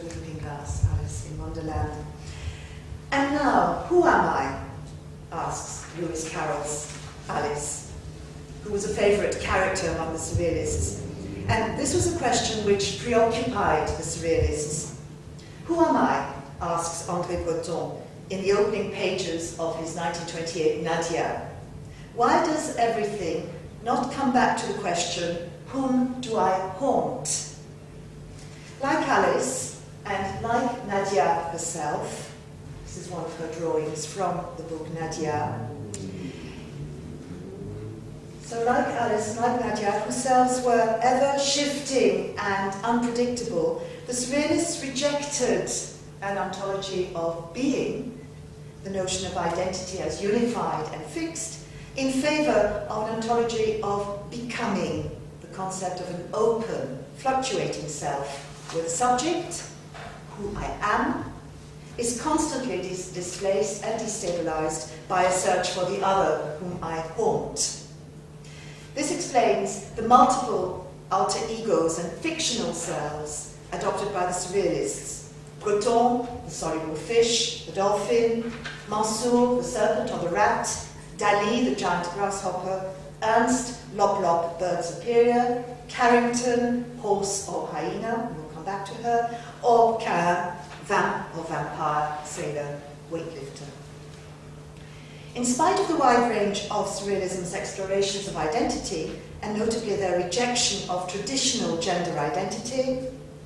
through the looking glass, Alice in Wonderland. And now, who am I? Asks Lewis Carroll's Alice, who was a favourite character among the Surrealists. And this was a question which preoccupied the Surrealists. Who am I? Asks André Breton in the opening pages of his 1928 Nadja. Why does everything not come back to the question, whom do I haunt? Like Alice, and like Nadja herself, this is one of her drawings from the book Nadja. So like Alice, like Nadja, whose selves were ever shifting and unpredictable, the Surrealists rejected an ontology of being, the notion of identity as unified and fixed, in favor of an ontology of becoming, the concept of an open, fluctuating self, where the subject, who I am, is constantly displaced and destabilized by a search for the other, whom I haunt. This explains the multiple alter egos and fictional selves adopted by the Surrealists. Breton, the soluble fish, the dolphin; Mansour, the serpent or the rat; Dali, the giant grasshopper; Ernst, Lop, bird superior; Carrington, horse or hyena, we'll come back to her; or Cahun, vamp or vampire, sailor, weightlifter. In spite of the wide range of Surrealism's explorations of identity, and notably their rejection of traditional gender identity,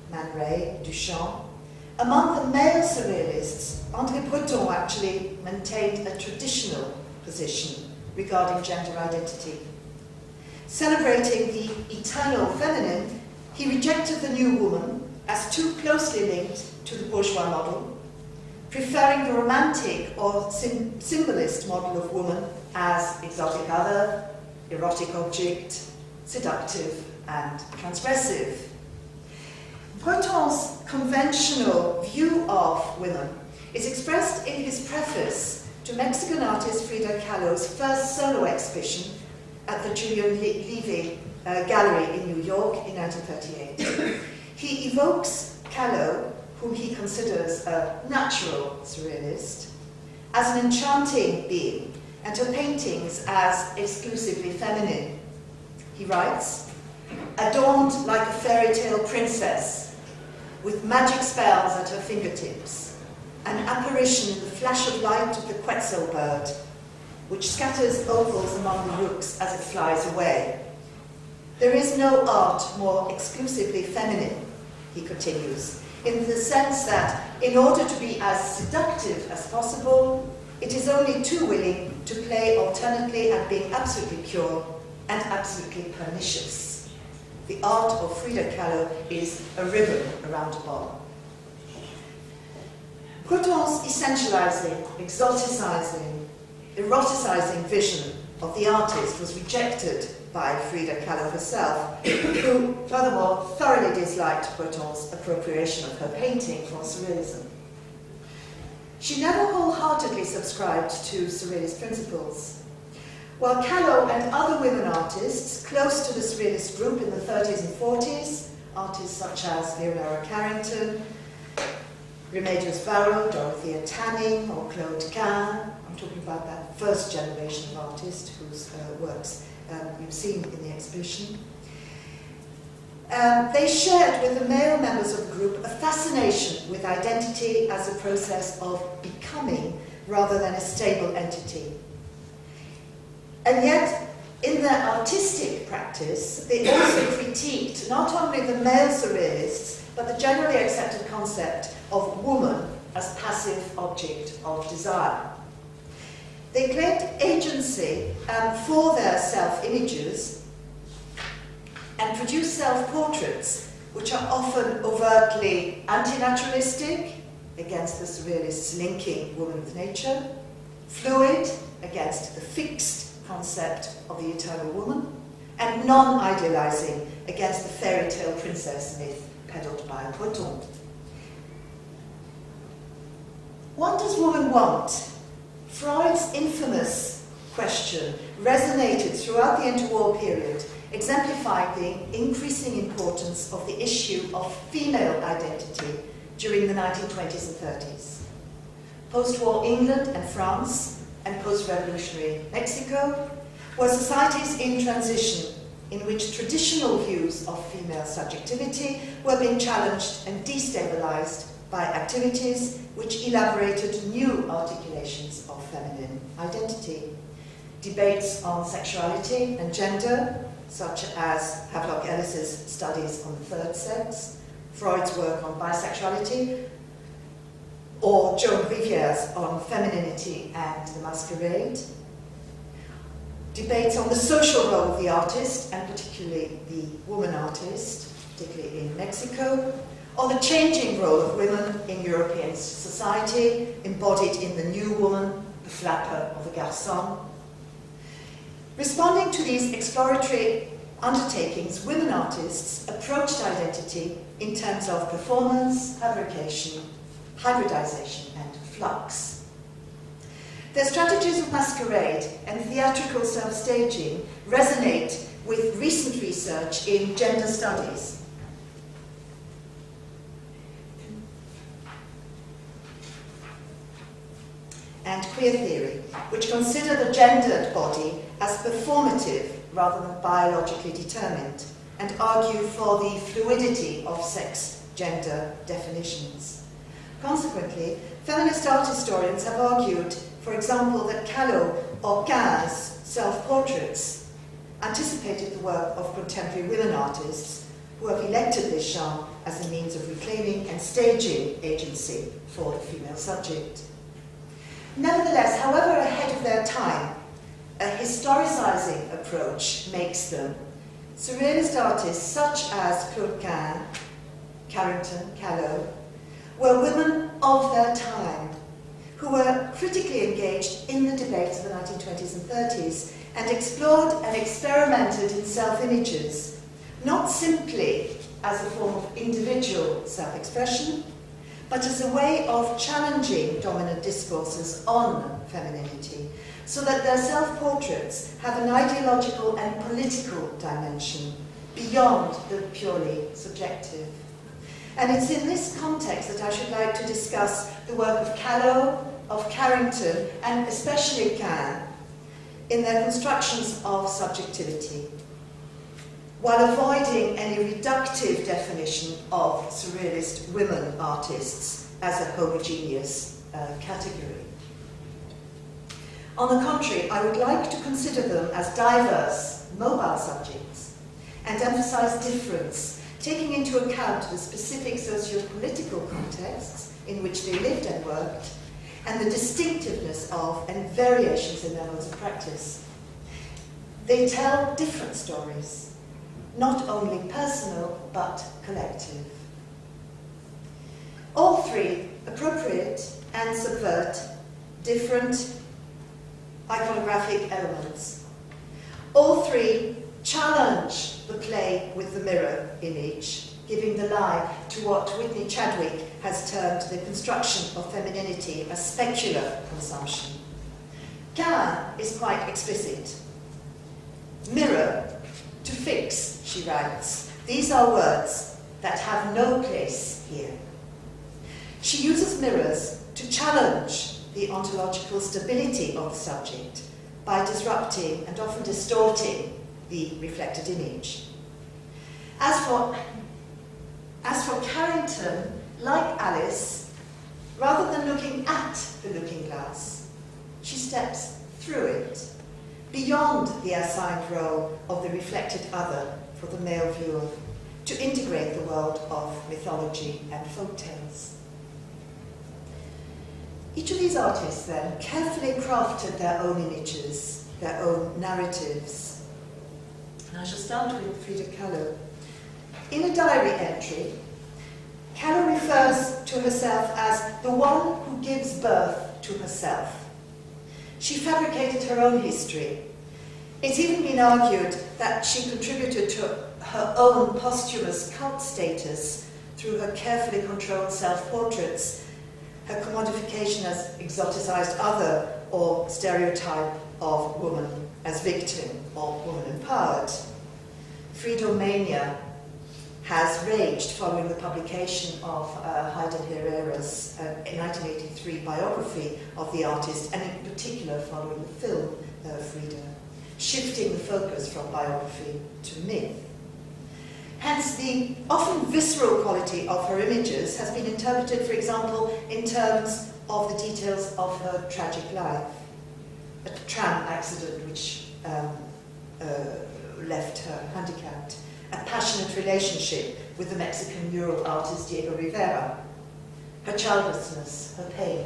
Man Ray, Duchamp, among the male Surrealists, André Breton actually maintained a traditional position regarding gender identity. Celebrating the eternal feminine, he rejected the new woman as too closely linked to the bourgeois model, preferring the romantic or symbolist model of woman as exotic other, erotic object, seductive and transgressive. Breton's conventional view of women is expressed in his preface to Mexican artist Frida Kahlo's first solo exhibition at the Julian Levy Gallery in New York in 1938. He evokes Kahlo, whom he considers a natural surrealist, as an enchanting being, and her paintings as exclusively feminine. He writes, adorned like a fairy tale princess, with magic spells at her fingertips, an apparition in the flash of light of the quetzal bird, which scatters opals among the rooks as it flies away. There is no art more exclusively feminine, he continues, in the sense that in order to be as seductive as possible, it is only too willing to play alternately at being absolutely pure and absolutely pernicious. The art of Frida Kahlo is a ribbon around a ball. Breton's essentializing, exoticizing, eroticizing vision of the artist was rejected by Frida Kahlo herself, who furthermore thoroughly disliked Breton's appropriation of her painting for Surrealism. She never wholeheartedly subscribed to Surrealist principles. While Kahlo and other women artists close to the Surrealist group in the 30s and 40s, artists such as Leonora Carrington, Remedios Varo, Dorothea Tanning, or Claude Cahun, I'm talking about that first generation of artists whose works you've seen in the exhibition. They shared with the male members of the group a fascination with identity as a process of becoming rather than a stable entity. And yet, in their artistic practice, they also critiqued not only the male surrealists, but the generally accepted concept of woman as passive object of desire. They claimed agency for their self-images and produced self-portraits which are often overtly anti-naturalistic, against the surrealists linking woman with nature, fluid, against the fixed concept of the eternal woman, and non-idealizing, against the fairy tale princess myth peddled by Breton. What does woman want? Freud's infamous question resonated throughout the interwar period, exemplifying the increasing importance of the issue of female identity during the 1920s and 30s. Post-war England and France and post-revolutionary Mexico were societies in transition in which traditional views of female subjectivity were being challenged and destabilized by activities which elaborated new articulations of feminine identity. Debates on sexuality and gender, such as Havelock Ellis's studies on the third sex, Freud's work on bisexuality, or Joan Rivier's on femininity and the masquerade. Debates on the social role of the artist, and particularly the woman artist, particularly in Mexico, on the changing role of women in European society, embodied in the new woman, the flapper or the garçon. Responding to these exploratory undertakings, women artists approached identity in terms of performance, fabrication, hybridization, and flux. Their strategies of masquerade and theatrical self-staging resonate with recent research in gender studies. And queer theory, which consider the gendered body as performative rather than biologically determined, and argue for the fluidity of sex-gender definitions. Consequently, feminist art historians have argued, for example, that Kahlo or Cahun's self-portraits anticipated the work of contemporary women artists who have elected this genre as a means of reclaiming and staging agency for the female subject. Nevertheless, however ahead of their time, a historicizing approach makes them surrealist artists such as Claude, Carrington, Kahlo, were women of their time who were critically engaged in the debates of the 1920s and 30s and explored and experimented in self-images, not simply as a form of individual self-expression, but as a way of challenging dominant discourses on femininity, so that their self-portraits have an ideological and political dimension beyond the purely subjective. And it's in this context that I should like to discuss the work of Kahlo, of Carrington, and especially Cahun, in their constructions of subjectivity, while avoiding any reductive definition of surrealist women artists as a homogeneous category. On the contrary, I would like to consider them as diverse, mobile subjects and emphasize difference, taking into account the specific socio-political contexts in which they lived and worked, and the distinctiveness of and variations in their modes of practice. They tell different stories, not only personal, but collective. All three appropriate and subvert different iconographic elements. All three challenge the play with the mirror image, giving the lie to what Whitney Chadwick has termed the construction of femininity as specular consumption. Cahun is quite explicit. Mirror, to fix, she writes. These are words that have no place here. She uses mirrors to challenge the ontological stability of the subject by disrupting and often distorting the reflected image. As for Carrington, like Alice, rather than looking at the looking glass, she steps through it, beyond the assigned role of the reflected other for the male viewer, to integrate the world of mythology and folktales. Each of these artists then carefully crafted their own images, their own narratives. And I shall start with Frida Kahlo. In a diary entry, Kahlo refers to herself as the one who gives birth to herself. She fabricated her own history. It's even been argued that she contributed to her own posthumous cult status through her carefully controlled self-portraits, her commodification as exoticized other or stereotype of woman as victim or woman empowered. Freedomania has raged following the publication of Heidenhill's 1983 biography of the artist, and in particular following the film Frida, shifting the focus from biography to myth. Hence, the often visceral quality of her images has been interpreted, for example, in terms of the details of her tragic life. A tram accident which left her handicapped, a passionate relationship with the Mexican mural artist Diego Rivera, her childlessness, her pain.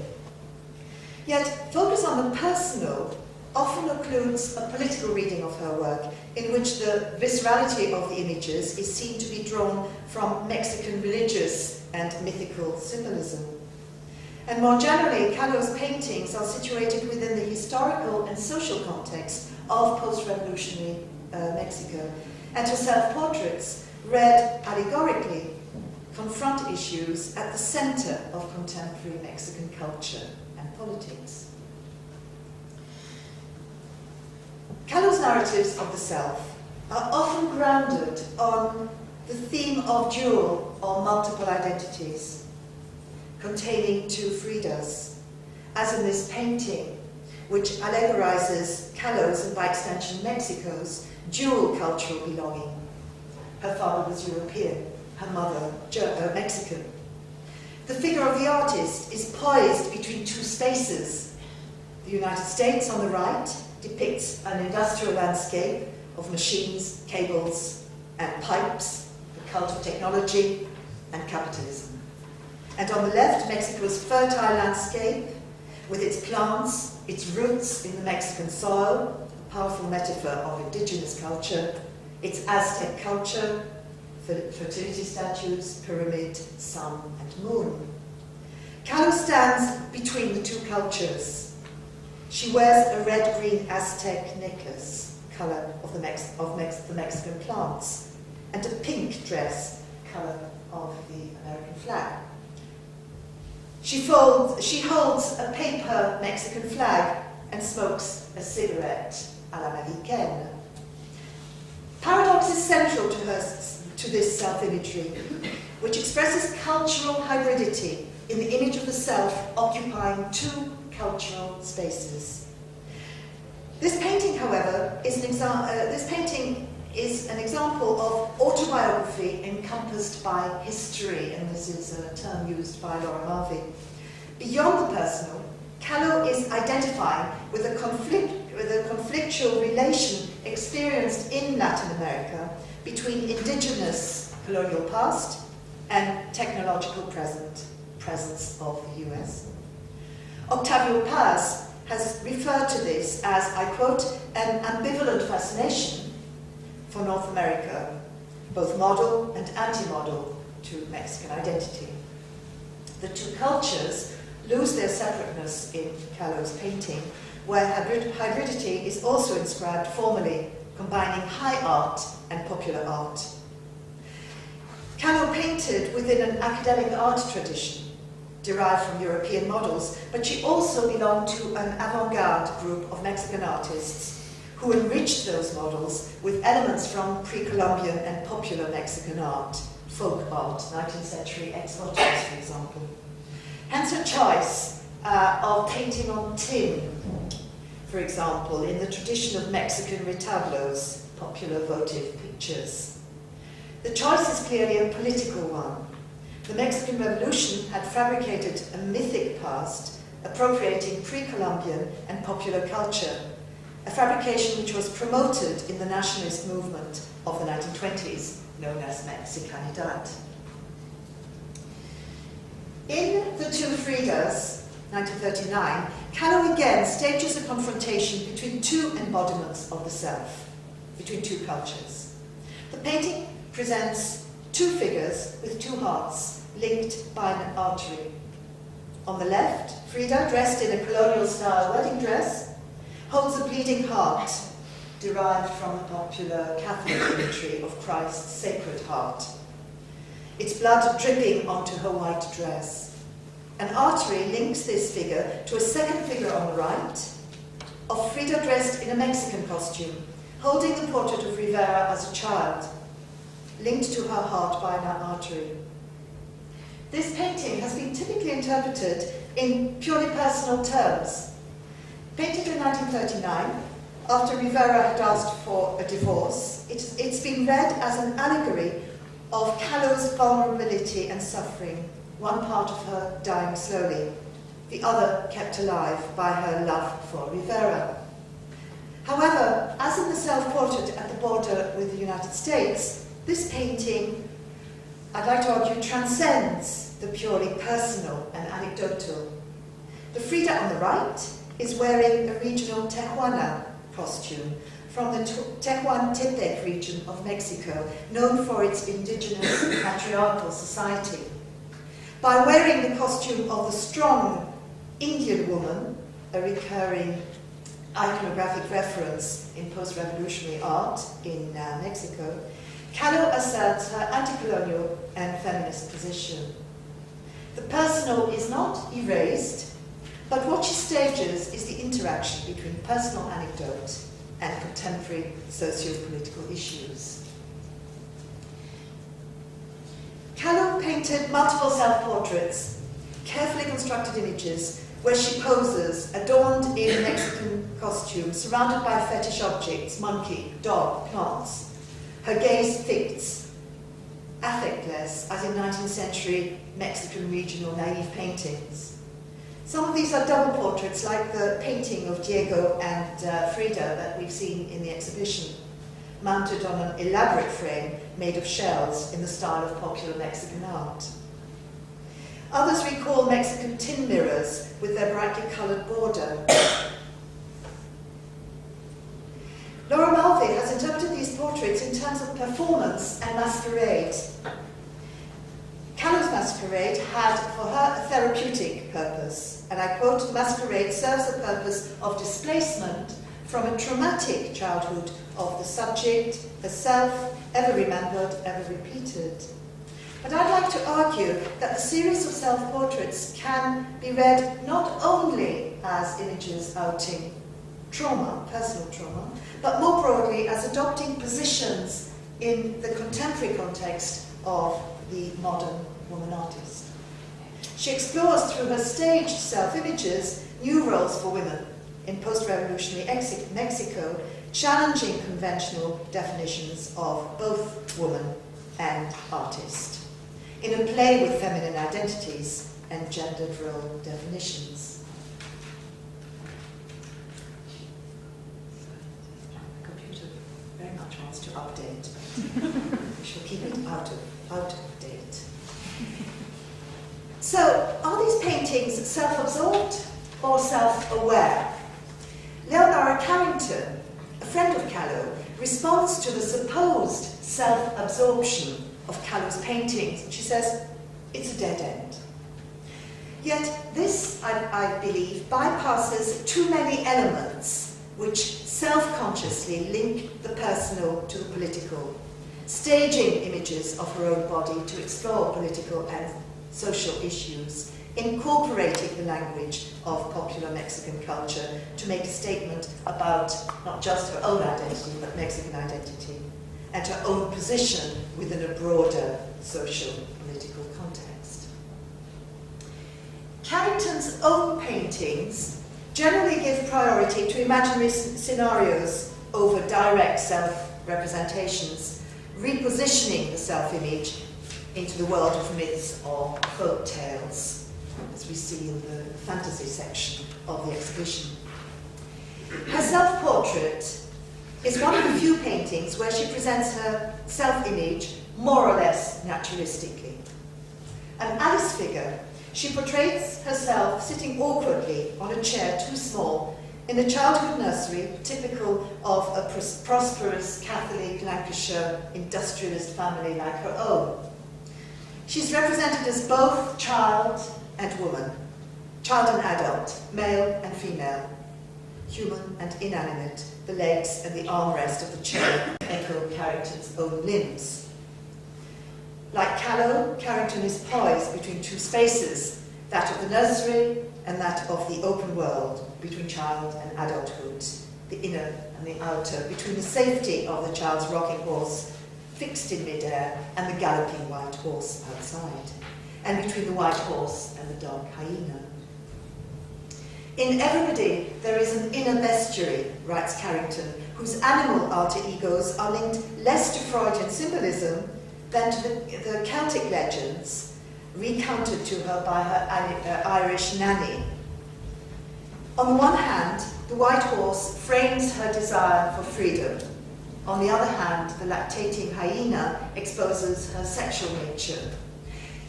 Yet, focus on the personal often occludes a political reading of her work, in which the viscerality of the images is seen to be drawn from Mexican religious and mythical symbolism. And more generally, Kahlo's paintings are situated within the historical and social context of post-revolutionary Mexico, and her self-portraits, read allegorically, confront issues at the center of contemporary Mexican culture and politics. Kahlo's narratives of the self are often grounded on the theme of dual or multiple identities, containing two Fridas, as in this painting, which allegorizes Kahlo's and by extension Mexico's dual cultural belonging. Her father was European, her mother Mexican. The figure of the artist is poised between two spaces. The United States on the right depicts an industrial landscape of machines, cables, and pipes, the cult of technology and capitalism. And on the left, Mexico's fertile landscape with its plants, its roots in the Mexican soil, a powerful metaphor of indigenous culture, its Aztec culture, fertility statues, pyramid, sun, and moon. Kahlo stands between the two cultures. She wears a red-green Aztec necklace, colour of the Mexican plants, and a pink dress, colour of the American flag. She holds a paper Mexican flag and smokes a cigarette à l'américaine. Paradox is central to this self-imagery, which expresses cultural hybridity in the image of the self occupying two cultural spaces. This painting, however, is an example of autobiography encompassed by history, and this is a term used by Laura Mulvey. Beyond the personal, Kahlo is identifying with a conflictual relation experienced in Latin America between indigenous colonial past and technological presence of the US. Octavio Paz has referred to this as, I quote, an ambivalent fascination for North America, both model and anti-model to Mexican identity. The two cultures lose their separateness in Kahlo's painting, where hybridity is also inscribed formally, combining high art and popular art. Kahlo painted within an academic art tradition, derived from European models, but she also belonged to an avant-garde group of Mexican artists who enriched those models with elements from pre-Columbian and popular Mexican art, folk art, 19th century ex-votos, for example. Hence her choice of painting on tin, for example, in the tradition of Mexican retablos, popular votive pictures. The choice is clearly a political one. The Mexican Revolution had fabricated a mythic past, appropriating pre-Columbian and popular culture, a fabrication which was promoted in the nationalist movement of the 1920s, known as Mexicanidad. In The Two Fridas, 1939, Kahlo again stages a confrontation between two embodiments of the self, between two cultures. The painting presents two figures with two hearts, linked by an artery. On the left, Frida, dressed in a colonial-style wedding dress, holds a bleeding heart, derived from the popular Catholic imagery of Christ's Sacred Heart. Its blood dripping onto her white dress. An artery links this figure to a second figure on the right, of Frida dressed in a Mexican costume, holding the portrait of Rivera as a child, linked to her heart by an artery. This painting has been typically interpreted in purely personal terms. Painted in 1939, after Rivera had asked for a divorce, it's been read as an allegory of Kahlo's vulnerability and suffering, one part of her dying slowly, the other kept alive by her love for Rivera. However, as in the self-portrait at the border with the United States, this painting, I'd like to argue, transcends the purely personal and anecdotal. The Frida on the right is wearing a regional Tijuana costume from the Tehuantepec region of Mexico, known for its indigenous patriarchal society. By wearing the costume of the strong Indian woman, a recurring iconographic reference in post-revolutionary art in Mexico, Kahlo asserts her anti-colonial and feminist position. The personal is not erased, but what she stages is the interaction between personal anecdote and contemporary socio-political issues. Kahlo painted multiple self-portraits, carefully constructed images where she poses, adorned in Mexican costume, surrounded by fetish objects, monkey, dog, plants. Her gaze fixed, affectless, as in 19th century Mexican regional naive paintings. Some of these are double portraits, like the painting of Diego and Frida that we've seen in the exhibition, mounted on an elaborate frame made of shells in the style of popular Mexican art. Others recall Mexican tin mirrors with their brightly coloured border. Laura Mulvey has interpreted these portraits in terms of performance and masquerade. Kahlo's masquerade had for her a therapeutic purpose, and I quote, "The masquerade serves the purpose of displacement from a traumatic childhood of the subject, herself, ever remembered, ever repeated." But I'd like to argue that the series of self-portraits can be read not only as images outing trauma, personal trauma, but more broadly as adopting positions in the contemporary context of the modern woman artist. She explores through her staged self-images new roles for women in post-revolutionary Mexico, challenging conventional definitions of both woman and artist, in a play with feminine identities and gendered role definitions. The computer very much wants to update, but we shall keep it out of date. So, are these paintings self-absorbed or self-aware? Leonora Carrington, a friend of Kahlo, responds to the supposed self-absorption of Kahlo's paintings. She says, it's a dead end. Yet this, I believe, bypasses too many elements which self-consciously link the personal to the political, staging images of her own body to explore political and social issues, incorporating the language of popular Mexican culture to make a statement about not just her own identity, but Mexican identity, and her own position within a broader social political context. Carrington's own paintings generally give priority to imaginary scenarios over direct self-representations, repositioning the self-image into the world of myths or folk tales, as we see in the fantasy section of the exhibition. Her self-portrait is one of the few paintings where she presents her self-image more or less naturalistically. An Alice figure, she portrays herself sitting awkwardly on a chair too small in a childhood nursery typical of a prosperous Catholic Lancashire industrialist family like her own. She's represented as both child and woman, child and adult, male and female, human and inanimate. The legs and the armrest of the chair echo Carrington's own limbs. Like Kahlo, Carrington is poised between two spaces, that of the nursery and that of the open world, between child and adulthood, the inner and the outer, between the safety of the child's rocking horse, fixed in midair, and the galloping white horse outside. and between the white horse and the dark hyena. In everybody, there is an inner bestiary, writes Carrington, whose animal alter egos are linked less to Freudian symbolism than to the Celtic legends recounted to her by her Irish nanny. On the one hand, the white horse frames her desire for freedom. On the other hand, the lactating hyena exposes her sexual nature.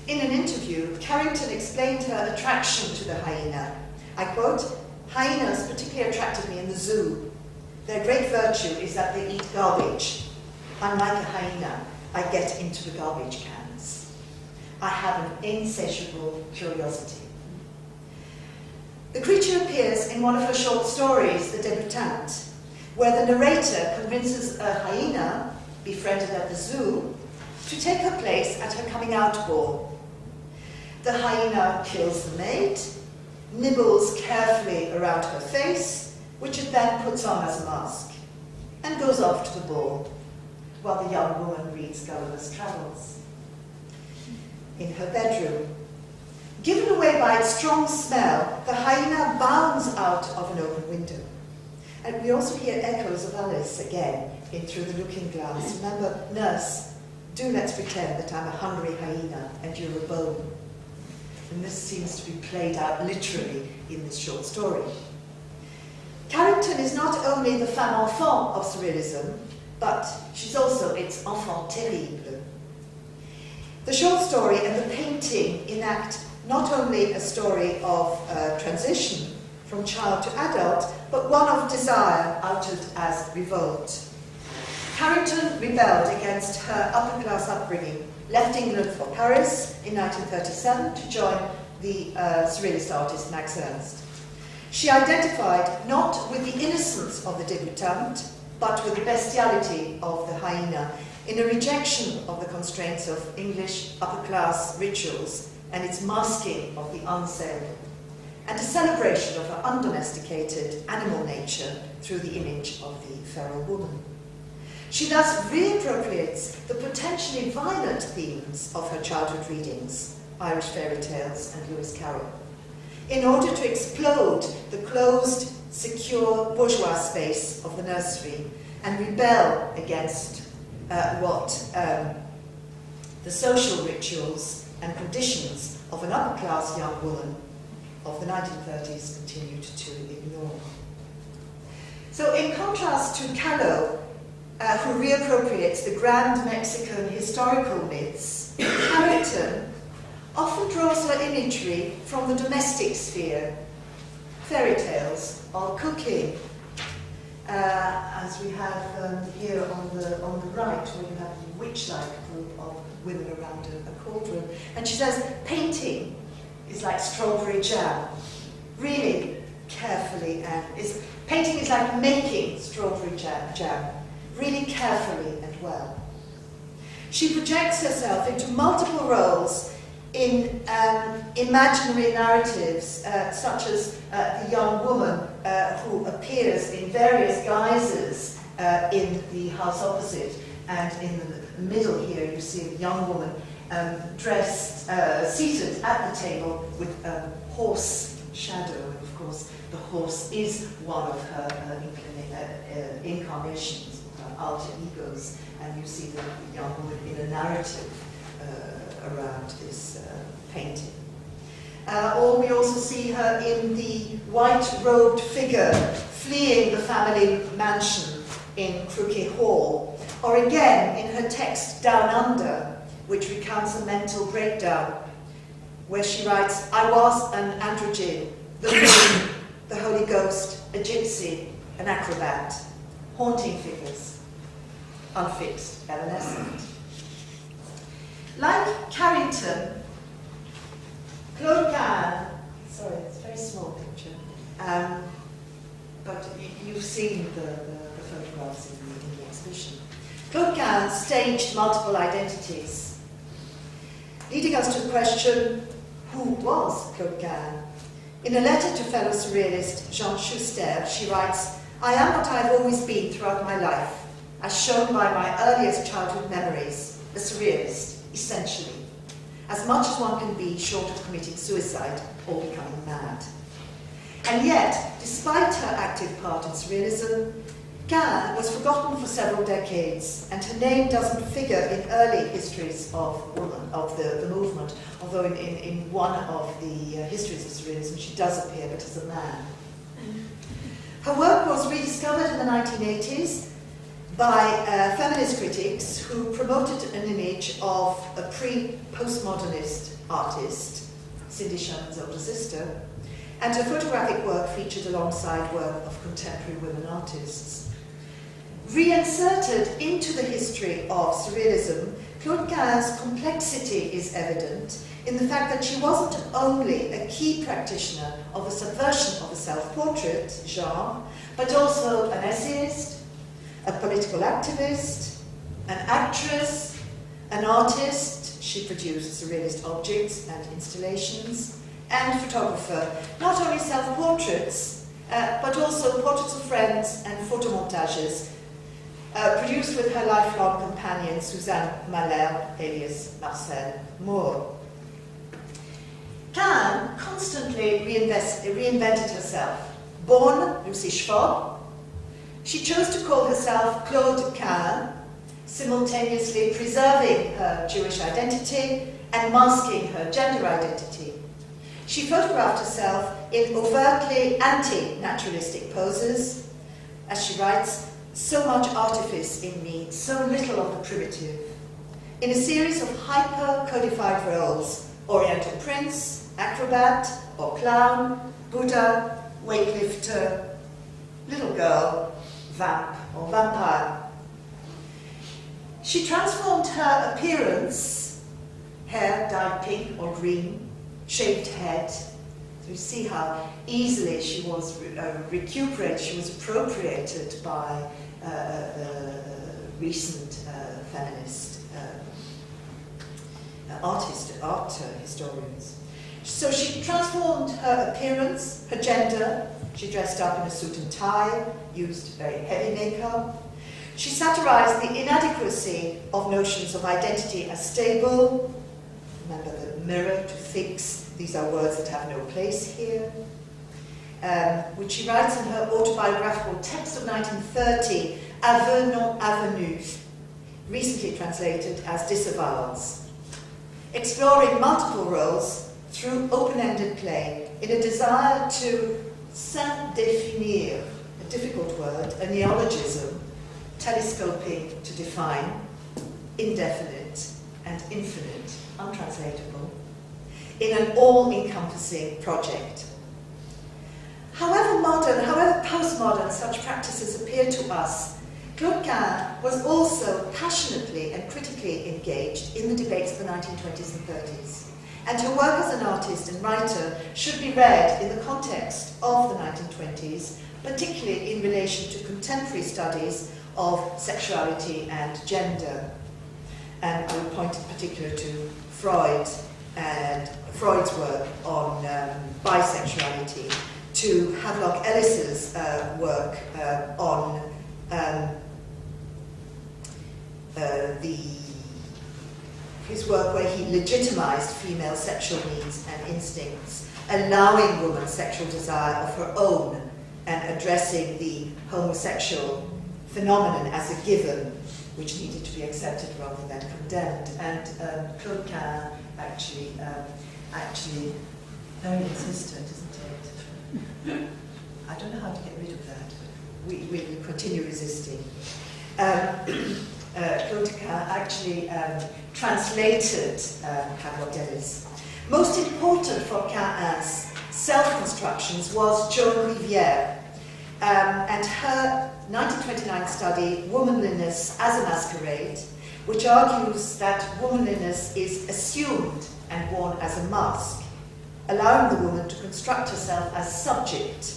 In an interview, Carrington explained her attraction to the hyena. I quote, "Hyenas particularly attracted me in the zoo. Their great virtue is that they eat garbage. Unlike a hyena, I get into the garbage cans. I have an insatiable curiosity." The creature appears in one of her short stories, The Debutante, where the narrator convinces a hyena, befriended at the zoo, to take her place at her coming out ball. The hyena kills the maid, nibbles carefully around her face, which it then puts on as a mask, and goes off to the ball, while the young woman reads Gulliver's Travels. In her bedroom, given away by its strong smell, the hyena bounds out of an open window. And we also hear echoes of Alice again in Through the Looking Glass. Remember, nurse, do let's pretend that I'm a hungry hyena and you're a bone. And this seems to be played out literally in this short story. Carrington is not only the femme enfant of surrealism, but she's also its enfant terrible. The short story and the painting enact not only a story of transition from child to adult, but one of desire outed as revolt. Carrington rebelled against her upper-class upbringing, left England for Paris in 1937 to join the surrealist artist Max Ernst. She identified not with the innocence of the debutante, but with the bestiality of the hyena, in a rejection of the constraints of English upper-class rituals and its masking of the unsaleable, and a celebration of her undomesticated animal nature through the image of the feral woman. She thus reappropriates the potentially violent themes of her childhood readings, Irish fairy tales and Lewis Carroll, in order to explode the closed, secure bourgeois space of the nursery and rebel against the social rituals and conditions of an upper-class young woman of the 1930s continued to ignore. So in contrast to Kahlo, who reappropriates the grand Mexican historical myths, Carrington often draws her imagery from the domestic sphere, fairy tales or cooking, as we have here on the right, where you have a witch-like group of women around a cauldron. And she says, painting is like strawberry jam, really carefully, and painting is like making strawberry jam, really carefully and well. She projects herself into multiple roles in imaginary narratives, such as the young woman who appears in various guises in the house opposite, and in the middle here you see a young woman dressed, seated at the table with a horse shadow, and of course the horse is one of her incarnations, her alter egos, and you see the young woman in a narrative around this painting. Or we also see her in the white-robed figure fleeing the family mansion in Crookhey Hall, or again in her text Down Under, which recounts a mental breakdown, where she writes, "I was an androgyne, the moon, the Holy Ghost, a gypsy, an acrobat, haunting figures, unfixed, evanescent." Like Carrington, Claude Cahun, sorry, it's a very small picture, but you've seen the photographs in the exhibition. Claude Cahun staged multiple identities, leading us to the question, who was Claude Cahun? In a letter to fellow surrealist Jean Schuster, she writes, "I am what I have always been throughout my life, as shown by my earliest childhood memories, a surrealist, essentially. as much as one can be short of committing suicide or becoming mad. And yet, despite her active part in Surrealism, Cahun was forgotten for several decades, and her name doesn't figure in early histories of the movement, although in one of the histories of Surrealism she does appear, but as a man. Her work was rediscovered in the 1980s by feminist critics who promoted an image of a pre-postmodernist artist, Cindy Sherman's older sister, and her photographic work featured alongside work of contemporary women artists. Reinserted into the history of Surrealism, Claude Cahun's complexity is evident in the fact that she wasn't only a key practitioner of a subversion of the self-portrait genre, but also an essayist, a political activist, an actress, an artist. She produced surrealist objects and installations, and photographer, not only self-portraits, but also portraits of friends and photomontages, produced with her lifelong companion, Suzanne Malherbe, alias Marcel Moore. Cahun constantly reinvented herself. Born Lucy Schwab, she chose to call herself Claude Cahun, simultaneously preserving her Jewish identity and masking her gender identity. She photographed herself in overtly anti-naturalistic poses. As she writes, "So much artifice in me, so little of the primitive." In a series of hyper-codified roles, Oriental prince, acrobat or clown, Buddha, weightlifter, little girl, vamp or vampire. She transformed her appearance, hair dyed pink or green, shaved head. So you see how easily she was recuperated, she was appropriated by recent feminist art historians. So she transformed her appearance, her gender. She dressed up in a suit and tie, used very heavy makeup. She satirized the inadequacy of notions of identity as stable. Remember the mirror to fix. These are words that have no place here. Which she writes in her autobiographical text of 1930, Aveux non avenus, recently translated as disavowals. Exploring multiple roles through open-ended play in a desire to s'indéfinir, a difficult word, a neologism, telescoping to define, indefinite and infinite, untranslatable, in an all-encompassing project. However modern, however postmodern such practices appear to us, Claude Cahun was also passionately and critically engaged in the debates of the 1920s and 30s. And her work as an artist and writer should be read in the context of the 1920s, particularly in relation to contemporary studies of sexuality and gender. And I would point in particular to Freud and Freud's work on bisexuality, to Havelock Ellis's work on his work where he legitimized female sexual needs and instincts, allowing woman's sexual desire of her own and addressing the homosexual phenomenon as a given, which needed to be accepted rather than condemned. And Claude Cahun actually very insistent, isn't it? I don't know how to get rid of that. We will continue resisting. Claude Cahun actually translated Havelock Ellis. Most important for Cahun's self-constructions was Joan Rivière and her 1929 study, Womanliness as a Masquerade, which argues that womanliness is assumed and worn as a mask, allowing the woman to construct herself as subject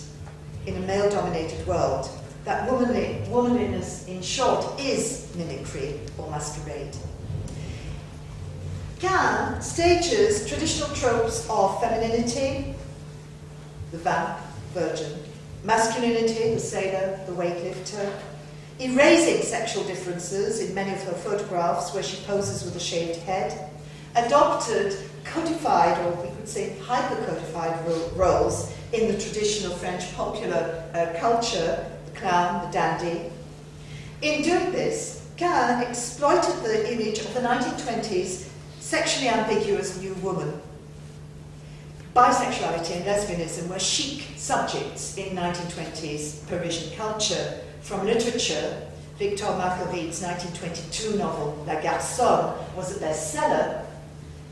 in a male-dominated world. That womanliness, in short, is mimicry or masquerade. Cahun stages traditional tropes of femininity, the vamp, virgin, masculinity, the sailor, the weightlifter, erasing sexual differences in many of her photographs where she poses with a shaved head, adopted codified, or we could say hyper-codified roles in the traditional French popular culture, the clown, the dandy. In doing this, Cahun exploited the image of the 1920s sexually ambiguous new woman. Bisexuality and lesbianism were chic subjects in 1920s Parisian culture. From literature, Victor Marguerite's 1922 novel La Garçonne was a bestseller,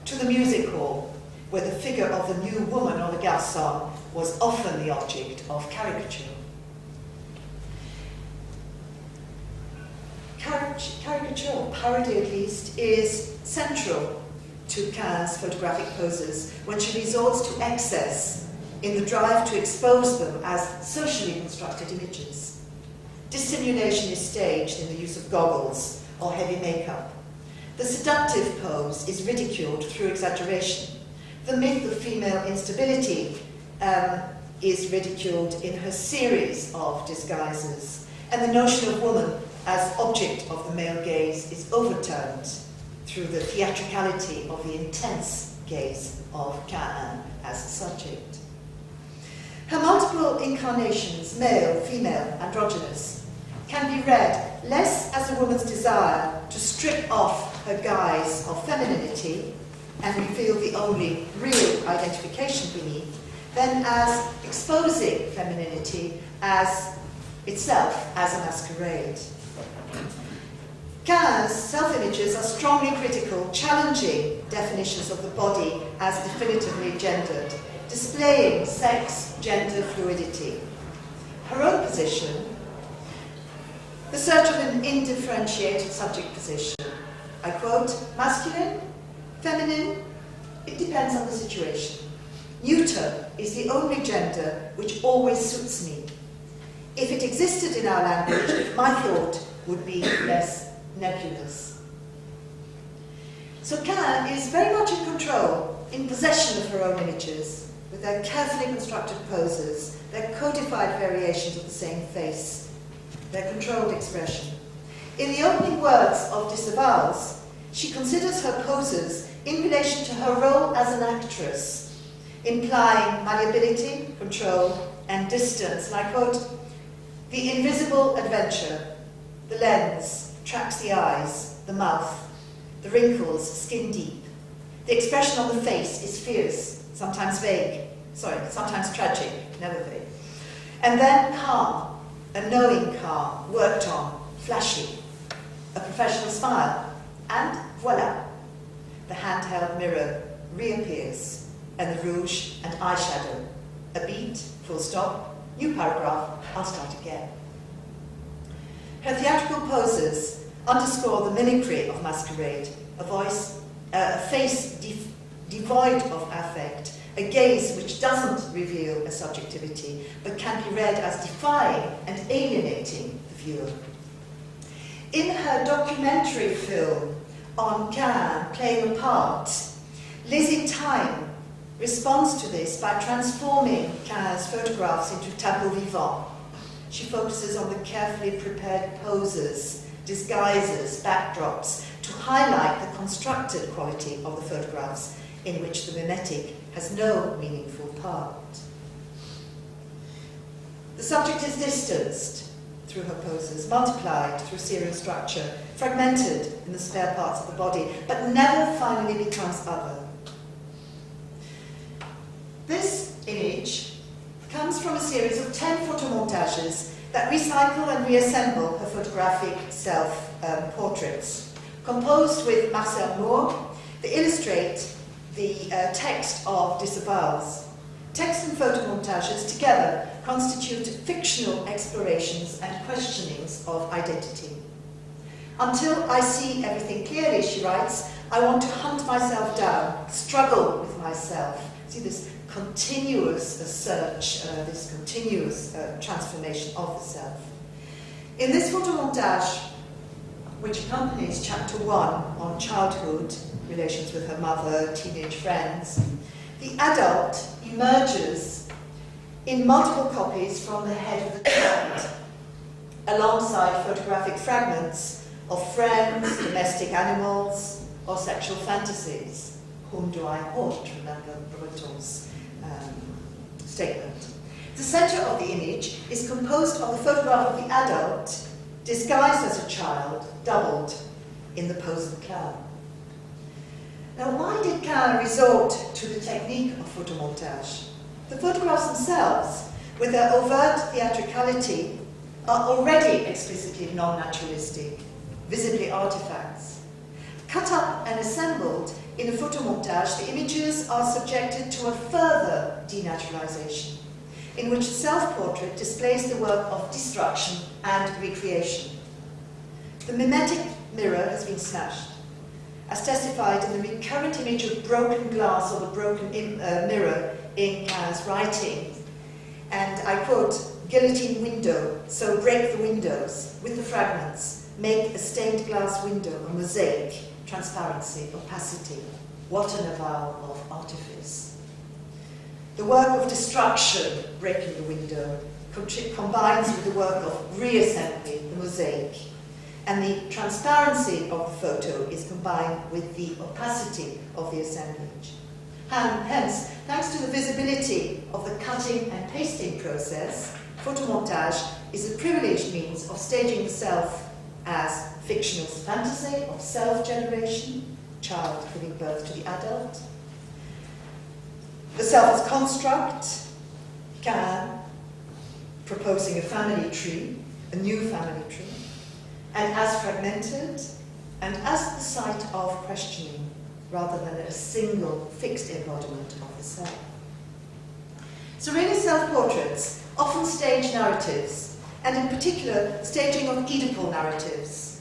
to the music hall, where the figure of the new woman or the garçon was often the object of caricature. Caricature, or parody at least, is central to Cahun's photographic poses when she resorts to excess in the drive to expose them as socially constructed images. Dissimulation is staged in the use of goggles or heavy makeup. The seductive pose is ridiculed through exaggeration. The myth of female instability is ridiculed in her series of disguises, and the notion of woman as object of the male gaze is overturned through the theatricality of the intense gaze of Cahun as a subject. Her multiple incarnations, male, female, androgynous, can be read less as a woman's desire to strip off her guise of femininity and reveal the only real identification beneath, than as exposing femininity as itself as a masquerade. Cahun's self-images are strongly critical, challenging definitions of the body as definitively gendered, displaying sex, gender fluidity. Her own position, the search of an indifferentiated subject position. I quote, masculine, feminine, it depends on the situation. Neuter is the only gender which always suits me. If it existed in our language, my thought would be less nebulous. So Cahun is very much in control, in possession of her own images, with their carefully constructed poses, their codified variations of the same face, their controlled expression. In the opening words of Disavowals, she considers her poses in relation to her role as an actress, implying malleability, control, and distance. And I quote, "The invisible adventure, the lens, tracks the eyes, the mouth, the wrinkles skin deep. The expression on the face is fierce, sometimes sometimes tragic, never vague. And then calm, a knowing calm, worked on, flashy, a professional smile, and voila, the handheld mirror reappears, and the rouge and eyeshadow, a beat, full stop, new paragraph, I'll start again." Her theatrical poses underscore the mimicry of masquerade, a face devoid of affect, a gaze which doesn't reveal a subjectivity, but can be read as defying and alienating the viewer. In her documentary film on Cahun playing a part, Lizzie Time responds to this by transforming Cahun's photographs into tableaux vivants. She focuses on the carefully prepared poses, disguises, backdrops, to highlight the constructed quality of the photographs in which the mimetic has no meaningful part. The subject is distanced through her poses, multiplied through serial structure, fragmented in the spare parts of the body, but never finally becomes other. This image comes from a series of 10 photomontages that recycle and reassemble her photographic self-portraits. Composed with Marcel Moore, they illustrate the text of Disavowals. Text and photomontages together constitute fictional explorations and questionings of identity. "Until I see everything clearly," she writes, "I want to hunt myself down, struggle with myself." See this continuous search, this continuous transformation of the self. In this photomontage, which accompanies chapter 1 on childhood, relations with her mother, teenage friends, the adult emerges in multiple copies from the head of the child, alongside photographic fragments of friends, domestic animals, or sexual fantasies. Whom do I haunt? Remember Breton's statement. The center of the image is composed of a photograph of the adult, disguised as a child, doubled in the pose of the clown. Now, why did Cahun resort to the technique of photomontage? The photographs themselves, with their overt theatricality, are already explicitly non-naturalistic, visibly artifacts. Cut up and assembled in a photomontage, the images are subjected to a further denaturalization, in which the self-portrait displays the work of destruction and recreation. The mimetic mirror has been smashed, as testified in the recurrent image of broken glass or the broken mirror in Cahun's writing. And I quote, "Guillotine window, so break the windows with the fragments, make a stained glass window, a mosaic, transparency, opacity. What an avowal of artifice." The work of destruction, breaking the window, combines with the work of reassembly, the mosaic. And the transparency of the photo is combined with the opacity of the assemblage. Hence, thanks to the visibility of the cutting and pasting process, photomontage is a privileged means of staging the self as fictional fantasy of self-generation, child giving birth to the adult. The self as construct, Cahun proposing a family tree, a new family tree, and as fragmented, and as the site of questioning, rather than a single fixed embodiment of the self. Surrealist self-portraits often stage narratives, and in particular, staging of Oedipal narratives.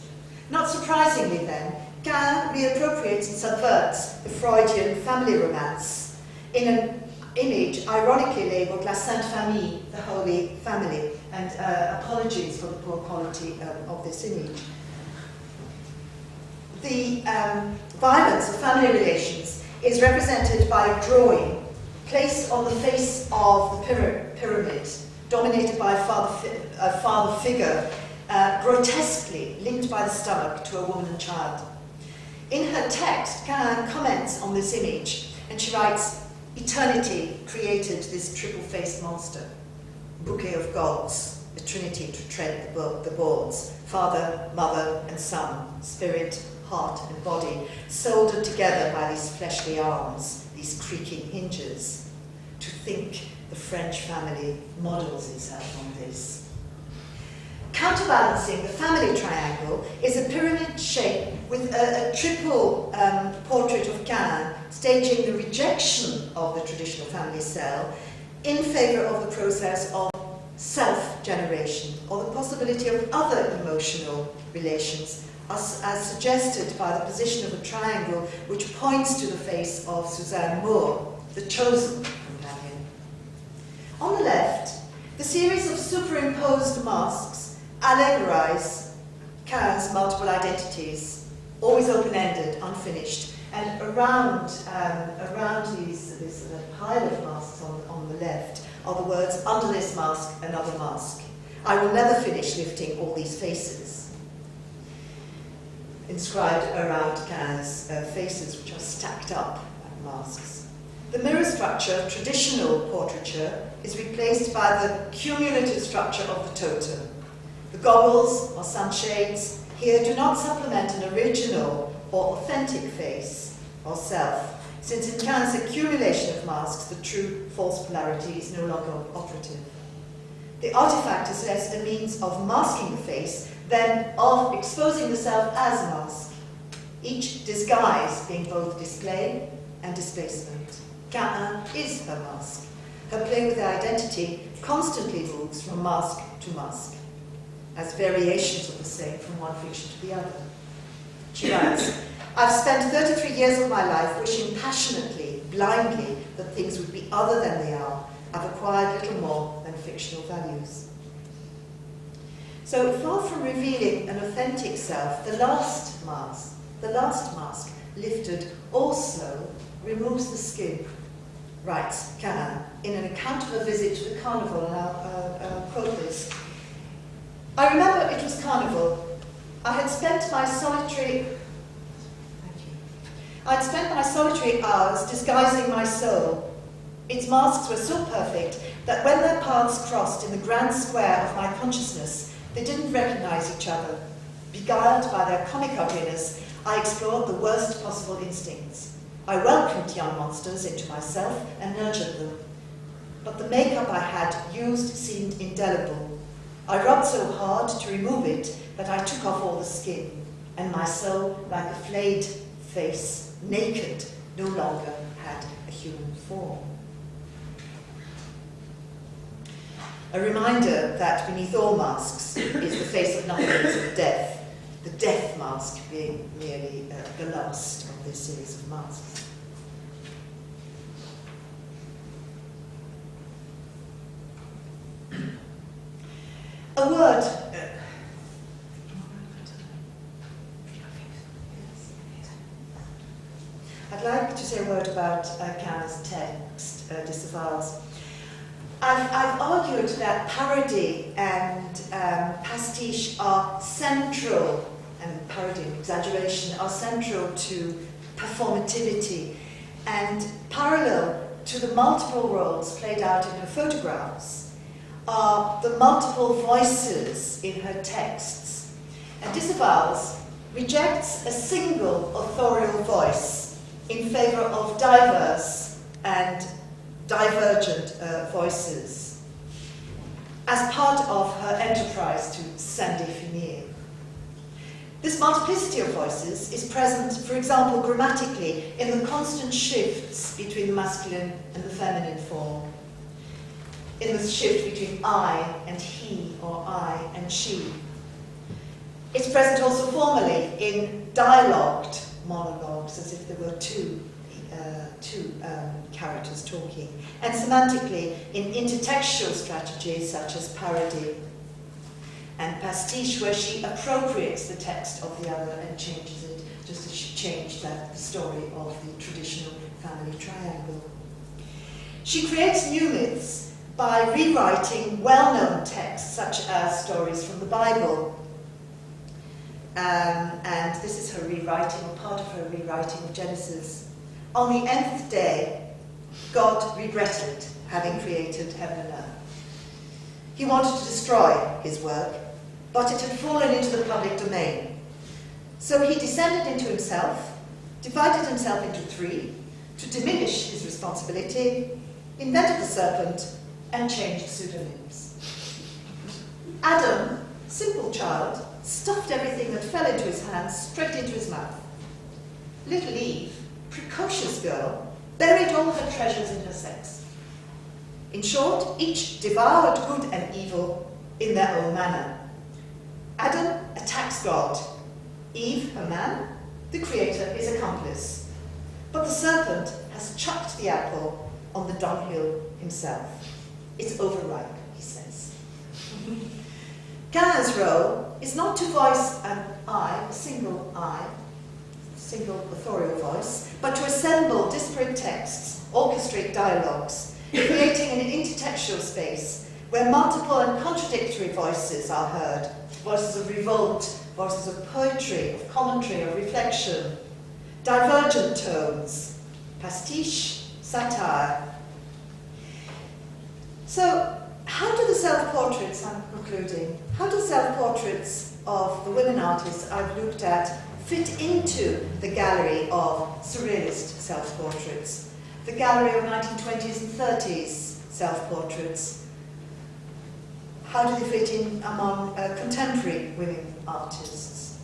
Not surprisingly then, Cahun reappropriates and subverts the Freudian family romance in an image ironically labelled La Sainte Famille, the Holy Family, and apologies for the poor quality of this image. The violence of family relations is represented by a drawing placed on the face of the pyramid, dominated by a father figure, grotesquely linked by the stomach to a woman and child. In her text, Cahun comments on this image, and she writes, "Eternity created this triple-faced monster, bouquet of gods, a trinity to tread the boards, father, mother, and son, spirit, heart, and body, soldered together by these fleshly arms, these creaking hinges. To think the French family models itself on this." Counterbalancing the family triangle is a pyramid shape with a triple portrait of Cahun staging the rejection of the traditional family cell in favor of the process of self-generation, or the possibility of other emotional relations, as suggested by the position of a triangle which points to the face of Suzanne Moore, the chosen companion. On the left, the series of superimposed masks allegorize Cahun's multiple identities, always open-ended, unfinished, and around this pile of masks on the left are the words, "Under this mask, another mask. I will never finish lifting all these faces," inscribed around Cahun's faces, which are stacked up like masks. The mirror structure, traditional portraiture, is replaced by the cumulative structure of the totem. The goggles or sunshades here do not supplement an original or authentic face or self, since in Cahun's accumulation of masks, the true false polarity is no longer operative. The artifact is less a means of masking the face than of exposing the self as a mask, each disguise being both display and displacement. Cahun is her mask. Her play with her identity constantly moves from mask to mask, as variations of the same from one fiction to the other. She writes, "I've spent 33 years of my life wishing passionately, blindly, that things would be other than they are. I've acquired little more than fictional values." So far from revealing an authentic self, the last mask lifted also removes the skin, writes Cahun in an account of a visit to the carnival, and I'll quote this. "I remember it was carnival. I had spent my solitary..." Thank you. I'd spent my solitary hours disguising my soul. Its masks were so perfect that when their paths crossed in the grand square of my consciousness, they didn't recognize each other. Beguiled by their comic ugliness, I explored the worst possible instincts. I welcomed young monsters into myself and nurtured them. But the makeup I had used seemed indelible. I rubbed so hard to remove it that I took off all the skin, and my soul, like a flayed face, naked, no longer had a human form. A reminder that beneath all masks is the face of nothingness of death, the death mask being merely the last of this series of masks. A word. I'd like to say a word about Cahun's text, Disavowals. I've argued that parody and pastiche are central, and parody and exaggeration are central to performativity and parallel to the multiple roles played out in her photographs are the multiple voices in her texts. And Disavowals rejects a single authorial voice in favor of diverse and divergent voices as part of her enterprise to s'indéfinir. This multiplicity of voices is present, for example, grammatically, in the constant shifts between the masculine and the feminine form, in the shift between I and he, or I and she. It's present also formally in dialogued monologues, as if there were two characters talking, and semantically in intertextual strategies such as parody and pastiche, where she appropriates the text of the other and changes it, just as she changed the story of the traditional family triangle. She creates new myths by rewriting well-known texts such as stories from the Bible. And this is her rewriting, or part of her rewriting of Genesis. On the nth day, God regretted having created heaven and earth. He wanted to destroy his work, but it had fallen into the public domain. So he descended into himself, divided himself into three, to diminish his responsibility, invented the serpent, and changed pseudonyms. Adam, simple child, stuffed everything that fell into his hands straight into his mouth. Little Eve, precocious girl, buried all her treasures in her sex. In short, each devoured good and evil in their own manner. Adam attacks God. Eve, her man, the creator, his accomplice. But the serpent has chucked the apple on the dunghill himself. It's overripe, he says. Cahun's role is not to voice an I, a single authorial voice, but to assemble disparate texts, orchestrate dialogues, creating an intertextual space where multiple and contradictory voices are heard, voices of revolt, voices of poetry, of commentary, of reflection, divergent tones, pastiche, satire. So, how do the self-portraits, I'm concluding, how do self-portraits of the women artists I've looked at fit into the gallery of surrealist self-portraits, the gallery of 1920s and 30s self-portraits? How do they fit in among contemporary women artists?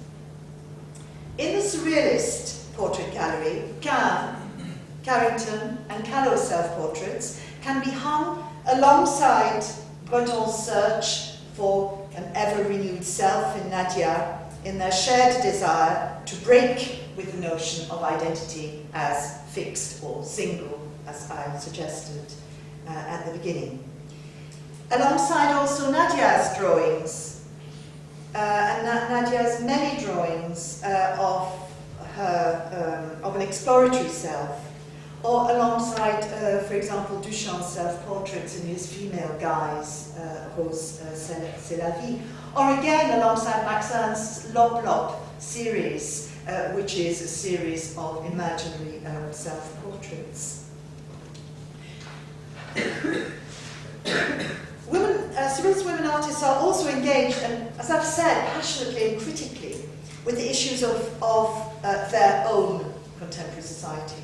In the surrealist portrait gallery, Cahun, Carrington, and Kahlo self-portraits can be hung alongside Breton's search for an ever-renewed self in Nadja, in their shared desire to break with the notion of identity as fixed or single, as I suggested at the beginning. Alongside also Nadja's drawings, and Nadja's many drawings of her, of an exploratory self, or alongside, for example, Duchamp's self-portraits in his female guise, Rose, c'est la vie, or again alongside Maxim's Lop Lop series, which is a series of imaginary self-portraits. Surrealist women artists are also engaged, and as I've said, passionately and critically with the issues of their own contemporary society.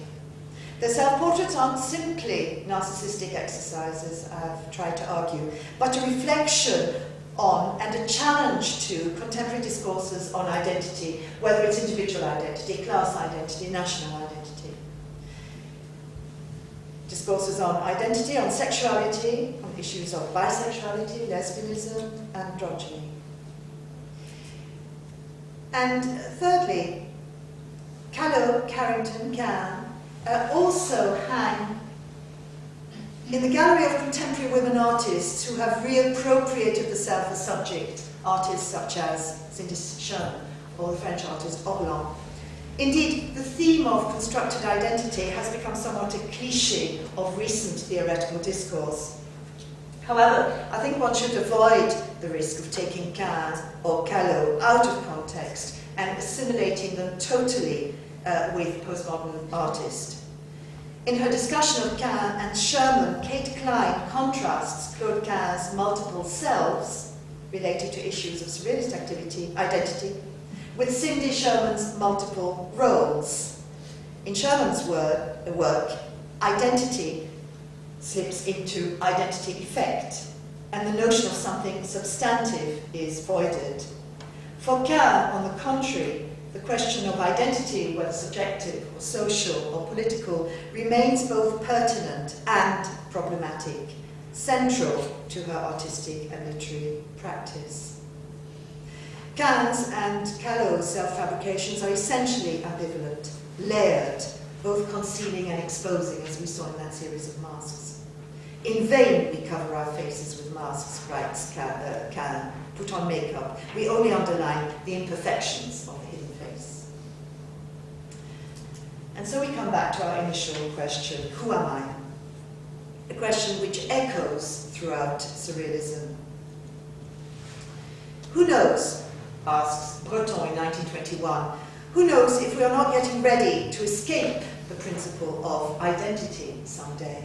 Their self-portraits aren't simply narcissistic exercises, I've tried to argue, but a reflection on and a challenge to contemporary discourses on identity, whether it's individual identity, class identity, national identity. Discourses on identity, on sexuality, on issues of bisexuality, lesbianism, androgyny. And thirdly, Kahlo, Carrington, Cahun also hang in the gallery of contemporary women artists who have reappropriated the self as subject, artists such as Cindy Sherman or the French artist Orlan. Indeed, the theme of constructed identity has become somewhat a cliché of recent theoretical discourse. However, I think one should avoid the risk of taking Cahun or Kahlo out of context and assimilating them totally with postmodern artists. In her discussion of Cahun and Sherman, Kate Klein contrasts Claude Cahun's multiple selves related to issues of surrealist identity with Cindy Sherman's multiple roles. In Sherman's work, identity slips into identity effect, and the notion of something substantive is voided. For Cahun, on the contrary, the question of identity, whether subjective or social or political, remains both pertinent and problematic, central to her artistic and literary practice. Cahun's and Kahlo's self-fabrications are essentially ambivalent, layered, both concealing and exposing, as we saw in that series of masks. In vain we cover our faces with masks, writes Cahun, put on makeup. We only underline the imperfections of the hidden face. And so we come back to our initial question, who am I? A question which echoes throughout surrealism. Who knows, asks Breton in 1921, who knows if we are not getting ready to escape the principle of identity someday?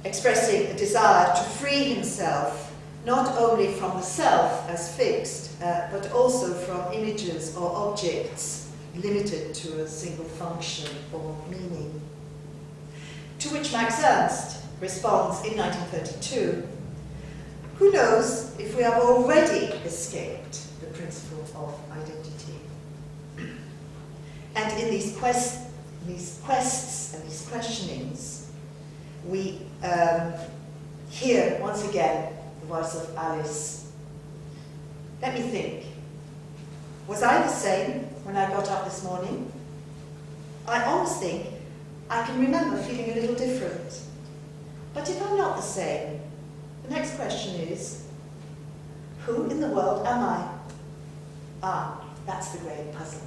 Expressing a desire to free himself not only from the self as fixed, but also from images or objects limited to a single function or meaning. To which Max Ernst responds in 1932, who knows if we have already escaped the principle of identity? And in these quests and these questionings, we hear once again the voice of Alice. Let me think. Was I the same when I got up this morning? I almost think I can remember feeling a little different. But if I'm not the same, the next question is, who in the world am I? Ah, that's the great puzzle.